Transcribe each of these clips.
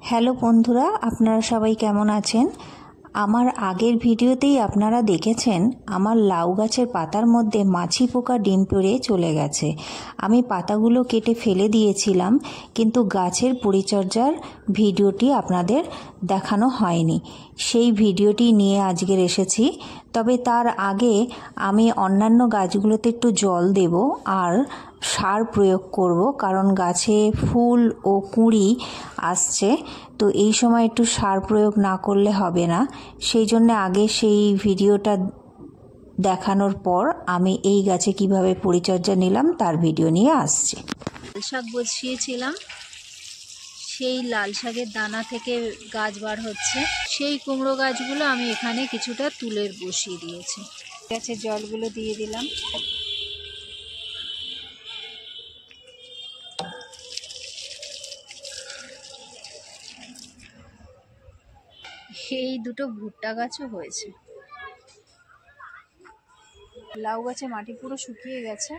Hello বন্ধুরা, আপনারা সবাই কেমন আছেন? আমার আগের ভিডিওতেই আপনারা দেখেছেন আমার লাউ গাছের পাতার মধ্যে মাছি পোকা ডিম পেড়ে চলে গেছে। আমি পাতাগুলো কেটে ফেলে দিয়েছিলাম, কিন্তু গাছের পরিচর্যার ভিডিওটি আপনাদের দেখানো হয়নি। সেই ভিডিওটি নিয়ে আজকের এসেছি। তবে তার আগে আমি অন্যান্য গাছগুলোতে একটু জল দেব আর সার প্রয়োগ করব, কারণ গাছে ফুল ও কুঁড়ি আসছে, তো এই সময় একটু সার প্রয়োগ না করলে হবে না। সেই জন্য আগে সেই ভিডিওটা দেখানোর পর আমি এই গাছে কিভাবে পরিচর্যা নিলাম তার ভিডিও নিয়ে আসছি। লাল শাক বসিয়েছিলাম, সেই লাল শাকের দানা থেকে গাছ বার হচ্ছে। সেই কুমড়ো গাছগুলো আমি এখানে কিছুটা তুলে বসিয়ে দিয়েছি। গাছের জলগুলো দিয়ে দিলাম। এই দুটো ভুট্টা গাছও হয়েছে। লাউ গাছে মাটি পুরো শুকিয়ে গেছে।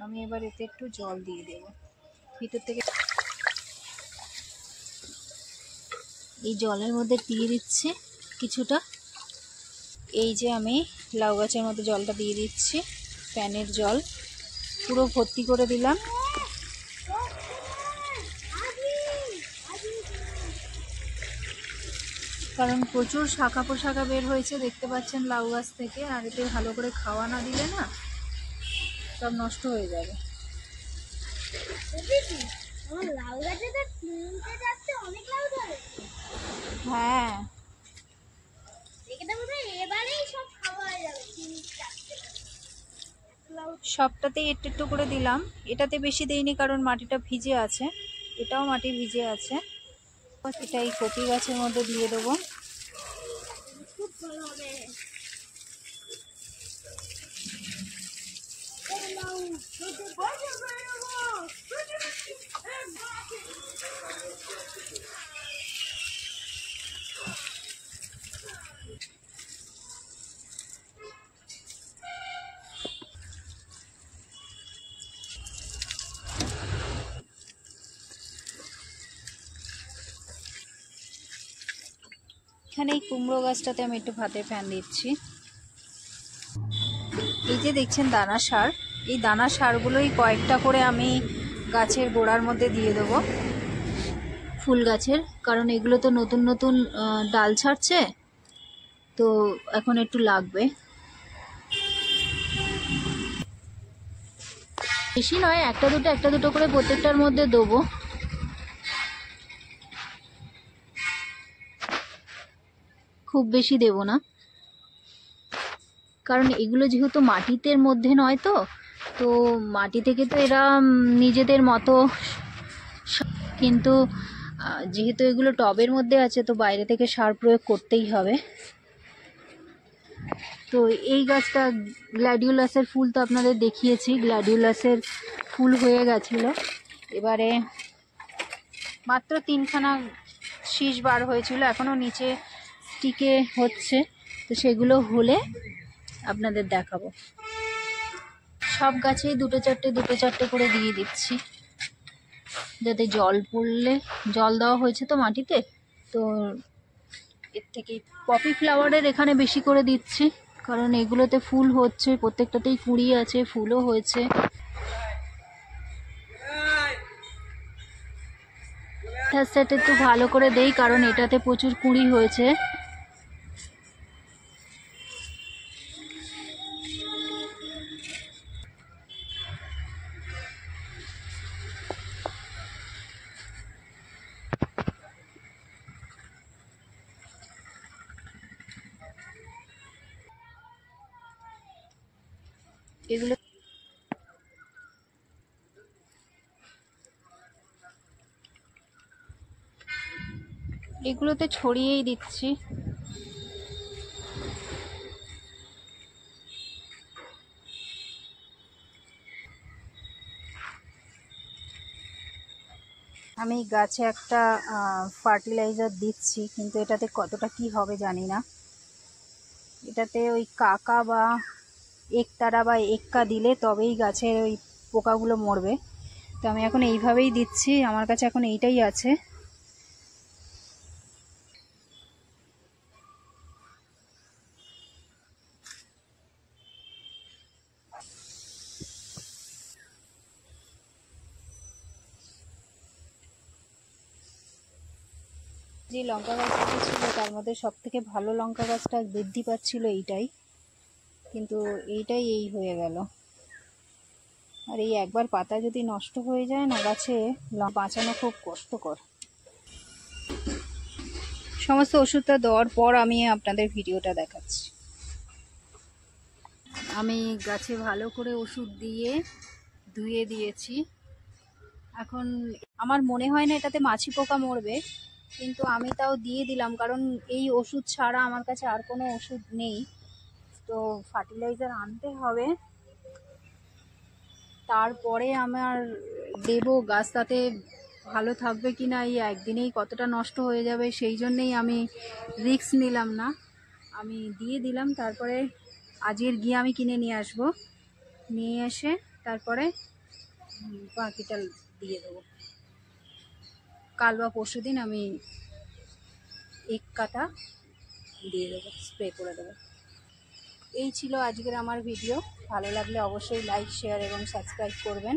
আমি এবার এতে একটু জল দিয়ে দেব। ভিতর থেকে এই জলের মধ্যে দিয়ে দিচ্ছি কিছুটা। এই যে আমি লাউ গাছের মধ্যে জলটা দিয়ে দিচ্ছি, প্যানের জল পুরো ভর্তি করে দিলাম। কারণ প্রচুর শাখা পোশাখা বের হয়েছে, দেখতে পাচ্ছেন লাউ গাছ থেকে। আর এতে ভালো করে খাওয়া না দিলে না সব নষ্ট হয়ে যাবে। হ্যাঁ, সবটাতেই একটু একটু করে দিলাম। এটাতে বেশি দেইনি কারণ মাটিটা ভিজে আছে, এটাও মাটি ভিজে আছে। এটা এই কপি গাছের মধ্যে দিয়ে দেবো। এখানে এই কুমড়ো গাছটাতে আমি একটু ভাতের ফ্যান দিচ্ছি। এই যে দেখছেন দানা সার, এই দানা সারগুলোই কয়েকটা করে আমি গাছের গোড়ার মধ্যে দিয়ে দেবো, ফুল গাছের। কারণ এগুলো তো নতুন নতুন ডাল ছাড়ছে, তো এখন একটু লাগবে। বেশি নয়, একটা দুটো করে প্রত্যেকটার মধ্যে দেবো। খুব বেশি দেব না, কারণ এগুলো যেহেতু মাটিতে মধ্যে নয়, তো মাটি থেকে তো এরা নিজেদের মতো, কিন্তু যেহেতু এগুলো টবের মধ্যে আছে তো বাইরে থেকে সার প্রয়োগ করতেই হবে। তো এই গাছটা গ্ল্যাডিওলাসের ফুল তো আপনাদের দেখিয়েছি, গ্ল্যাডিওলাসের ফুল হয়ে গেছিলো। এবারে মাত্র 3খানা শীষ বার হয়েছিল, এখনও নিচে স্টিকে হচ্ছে, তো সেগুলো হলে আপনাদের দেখাবো। সব গাছেই দুটো চারটে করে দিয়ে দিচ্ছি, যাতে জল পড়লে, জল দেওয়া হয়েছে তো মাটিতে, তো এর থেকে পপি ফ্লাওয়ারের এখানে বেশি করে দিচ্ছি, কারণ এগুলোতে ফুল হচ্ছে, প্রত্যেকটাতেই কুঁড়ি আছে, ফুলও হয়েছে। সাথে একটু ভালো করে দেই, কারণ এটাতে প্রচুর কুঁড়ি হয়েছে। এগুলোতে ছড়িয়েই দিচ্ছি। আমি গাছে একটা ফার্টিলাইজার দিচ্ছি, কিন্তু এটাতে কতটা কি হবে জানি না। এটাতে ওই কাকা বা একতারা বা এক্কা দিলে তবেই গাছের ওই পোকাগুলো মরবে। তো আমি এখন এইভাবেই দিচ্ছি, আমার কাছে এখন এইটাই আছে। যে লঙ্কা গাছটা ছিল তার মধ্যে সব থেকে ভালো লঙ্কা গাছটা বৃদ্ধি পাচ্ছিল এইটাই, কিন্তু এইটাই এই হয়ে গেল। আর এই একবার পাতা যদি নষ্ট হয়ে যায় না গাছে, বাঁচানো খুব কষ্টকর। সমস্ত ওষুধটা দেওয়ার পর আমি আপনাদের ভিডিওটা দেখাচ্ছি। আমি গাছে ভালো করে ওষুধ দিয়ে ধুয়ে দিয়েছি। এখন আমার মনে হয় না এটাতে মাছি পোকা মরবে, কিন্তু আমি তাও দিয়ে দিলাম, কারণ এই ওষুধ ছাড়া আমার কাছে আর কোনো ওষুধ নেই। তো ফার্টিলাইজার আনতে হবে, তারপরে আমার দেবো। গাছ তাতে ভালো থাকবে কি না, এই একদিনেই কতটা নষ্ট হয়ে যাবে, সেই জন্যেই আমি রিস্ক নিলাম না, আমি দিয়ে দিলাম। তারপরে আজকের গিয়ে আমি কিনে নিয়ে আসবো, নিয়ে এসে তারপরে বাকিটা দিয়ে দেবো। কাল বা পরশু দিন আমি এক কাটা দিয়ে দেবো, স্প্রে করে দেবো। এই ছিল আজকের আমার ভিডিও। ভালো লাগলে অবশ্যই লাইক, শেয়ার এবং সাবস্ক্রাইব করবেন।